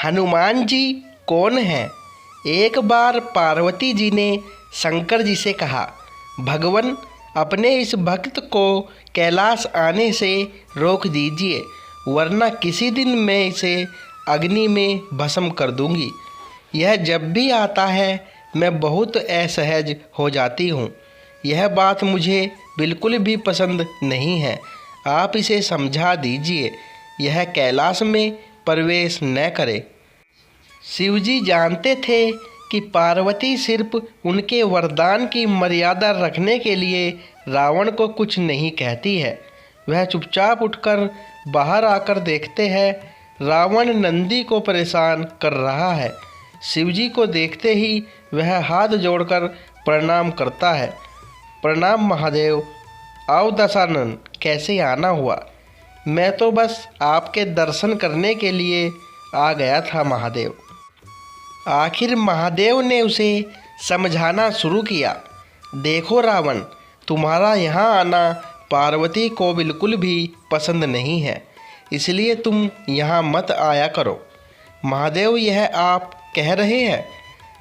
हनुमान जी कौन हैं? एक बार पार्वती जी ने शंकर जी से कहा, भगवान अपने इस भक्त को कैलाश आने से रोक दीजिए, वरना किसी दिन मैं इसे अग्नि में भस्म कर दूंगी। यह जब भी आता है मैं बहुत असहज हो जाती हूँ। यह बात मुझे बिल्कुल भी पसंद नहीं है। आप इसे समझा दीजिए, यह कैलाश में प्रवेश न करे। शिवजी जानते थे कि पार्वती सिर्फ उनके वरदान की मर्यादा रखने के लिए रावण को कुछ नहीं कहती है। वह चुपचाप उठकर बाहर आकर देखते हैं रावण नंदी को परेशान कर रहा है। शिवजी को देखते ही वह हाथ जोड़कर प्रणाम करता है। प्रणाम महादेव। आओ दशानन, कैसे आना हुआ? मैं तो बस आपके दर्शन करने के लिए आ गया था महादेव। आखिर महादेव ने उसे समझाना शुरू किया। देखो रावण, तुम्हारा यहाँ आना पार्वती को बिल्कुल भी पसंद नहीं है, इसलिए तुम यहाँ मत आया करो। महादेव, यह आप कह रहे हैं?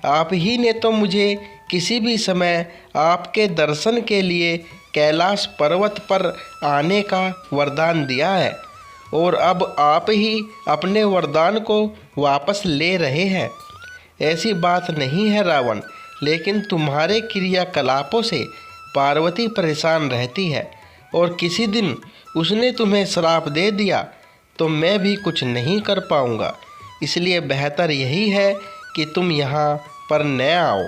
आप ही ने तो मुझे किसी भी समय आपके दर्शन के लिए कैलाश पर्वत पर आने का वरदान दिया है, और अब आप ही अपने वरदान को वापस ले रहे हैं। ऐसी बात नहीं है रावण, लेकिन तुम्हारे क्रियाकलापों से पार्वती परेशान रहती है, और किसी दिन उसने तुम्हें श्राप दे दिया तो मैं भी कुछ नहीं कर पाऊँगा। इसलिए बेहतर यही है कि तुम यहाँ पर न आओ।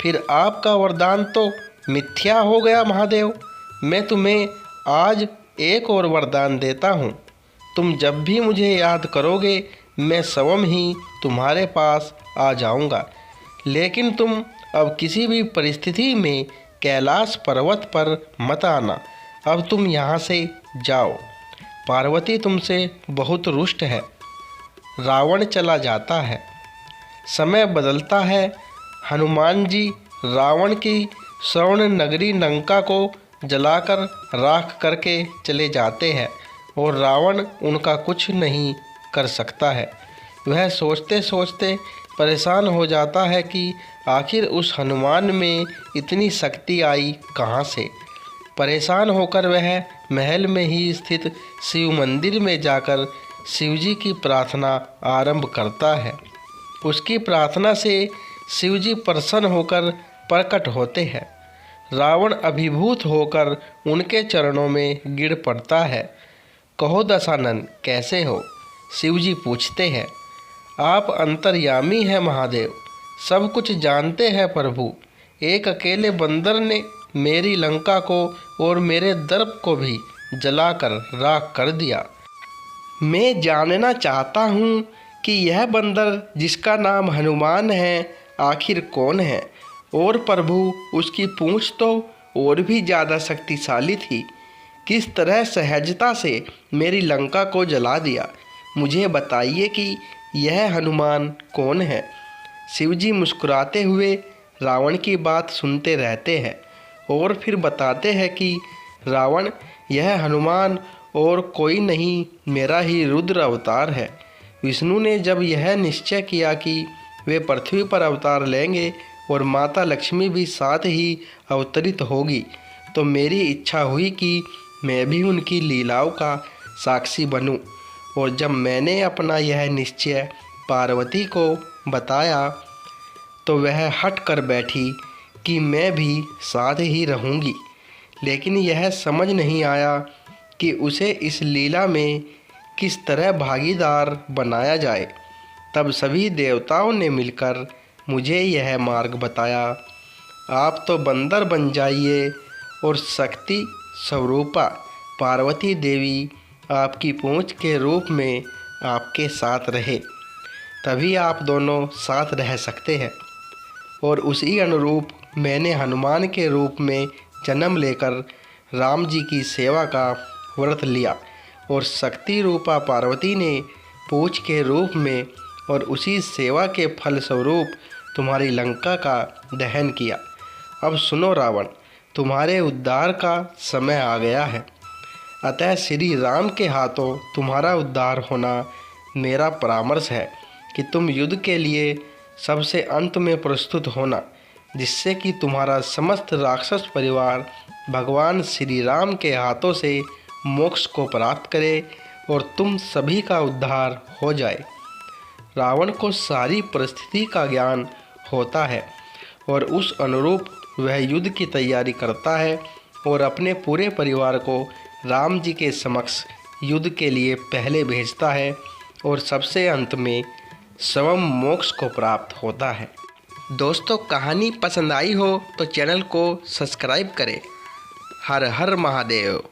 फिर आपका वरदान तो मिथ्या हो गया महादेव। मैं तुम्हें आज एक और वरदान देता हूँ। तुम जब भी मुझे याद करोगे मैं स्वयं ही तुम्हारे पास आ जाऊँगा, लेकिन तुम अब किसी भी परिस्थिति में कैलाश पर्वत पर मत आना। अब तुम यहाँ से जाओ। पार्वती तुमसे बहुत रुष्ट है। रावण चला जाता है। समय बदलता है। हनुमान जी रावण की स्वर्ण नगरी लंका को जलाकर राख करके चले जाते हैं, और रावण उनका कुछ नहीं कर सकता है। वह सोचते सोचते परेशान हो जाता है कि आखिर उस हनुमान में इतनी शक्ति आई कहाँ से। परेशान होकर वह महल में ही स्थित शिव मंदिर में जाकर शिवजी की प्रार्थना आरंभ करता है। उसकी प्रार्थना से शिवजी प्रसन्न होकर प्रकट होते हैं। रावण अभिभूत होकर उनके चरणों में गिर पड़ता है। कहो दशानन, कैसे हो? शिवजी पूछते हैं। आप अंतर्यामी हैं महादेव, सब कुछ जानते हैं प्रभु। एक अकेले बंदर ने मेरी लंका को और मेरे दर्प को भी जलाकर राख कर दिया। मैं जानना चाहता हूँ कि यह बंदर जिसका नाम हनुमान है आखिर कौन है, और प्रभु उसकी पूंछ तो और भी ज़्यादा शक्तिशाली थी। किस तरह सहजता से मेरी लंका को जला दिया। मुझे बताइए कि यह हनुमान कौन है। शिवजी मुस्कुराते हुए रावण की बात सुनते रहते हैं, और फिर बताते हैं कि रावण, यह हनुमान और कोई नहीं, मेरा ही रुद्र अवतार है। विष्णु ने जब यह निश्चय किया कि वे पृथ्वी पर अवतार लेंगे और माता लक्ष्मी भी साथ ही अवतरित होगी, तो मेरी इच्छा हुई कि मैं भी उनकी लीलाओं का साक्षी बनूं। और जब मैंने अपना यह निश्चय पार्वती को बताया तो वह हट कर बैठी कि मैं भी साथ ही रहूँगी। लेकिन यह समझ नहीं आया कि उसे इस लीला में किस तरह भागीदार बनाया जाए। तब सभी देवताओं ने मिलकर मुझे यह मार्ग बताया। आप तो बंदर बन जाइए और शक्ति स्वरूपा पार्वती देवी आपकी पूंछ के रूप में आपके साथ रहे, तभी आप दोनों साथ रह सकते हैं। और उसी अनुरूप मैंने हनुमान के रूप में जन्म लेकर राम जी की सेवा का व्रत लिया, और शक्ति रूपा पार्वती ने पूंछ के रूप में और उसी सेवा के फल स्वरूप तुम्हारी लंका का दहन किया। अब सुनो रावण, तुम्हारे उद्धार का समय आ गया है। अतः श्री राम के हाथों तुम्हारा उद्धार होना मेरा परामर्श है। कि तुम युद्ध के लिए सबसे अंत में प्रस्तुत होना, जिससे कि तुम्हारा समस्त राक्षस परिवार भगवान श्री राम के हाथों से मोक्ष को प्राप्त करे और तुम सभी का उद्धार हो जाए। रावण को सारी परिस्थिति का ज्ञान होता है और उस अनुरूप वह युद्ध की तैयारी करता है और अपने पूरे परिवार को राम जी के समक्ष युद्ध के लिए पहले भेजता है और सबसे अंत में स्वयं मोक्ष को प्राप्त होता है। दोस्तों, कहानी पसंद आई हो तो चैनल को सब्सक्राइब करें। हर हर महादेव।